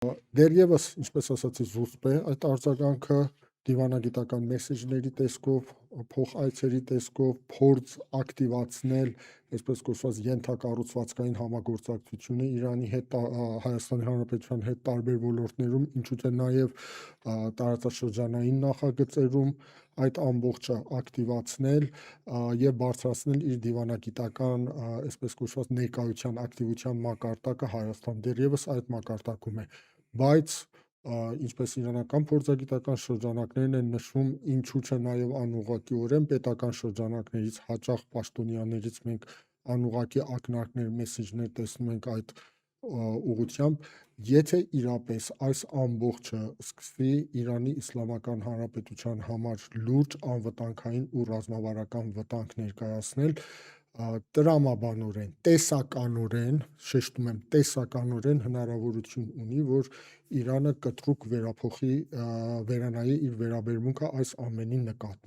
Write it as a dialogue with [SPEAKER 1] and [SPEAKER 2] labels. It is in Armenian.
[SPEAKER 1] Դեռևս, ինչպես ասացի, զուսպ է այդ արձագանքը դիվանագիտական մեսեջների տեսքով, փոխայցերի տեսքով, փորձ ակտիվացնել այսպես կոչված ենթակառուցվածքային համագործակցությունը Իրանի հետ, Հայաստանի Հանրապետության հետ տարբեր ոլորտներում, ինչու թե նաև տարածաշրջանային նախագծերում այդ ամբողջը ակտիվացնել եւ բարձրացնել իր դիվանագիտական այսպես կոչված ներկայության ակտիվության մակարդակը Հայաստան դեռևս այդ մակարդակում է, բայց ինչպես իրանական փորձագիտական շրջանակներն են նշում, ինչու չէ նաև անուղղակիորեն պետական շրջանակներից հաճախ պաշտոնյաներից մենք անուղղակի ակնարկներ, մեսեջներ տեսնում ենք այդ ուղղությամբ, եթե իրապես այս ամբողջը սկսվի Իրանի Իսլամական Հանրապետության համար լուրջ անվտանգային ու ռազմավարական վտանգ ներկայացնել, տրամաբանորեն, տեսականորեն, շեշտում եմ, տեսականորեն հնարավորություն ունի, որ Իրանը կտրուկ վերանայի իր վերաբերմունքը այս ամենի նկատմամբ։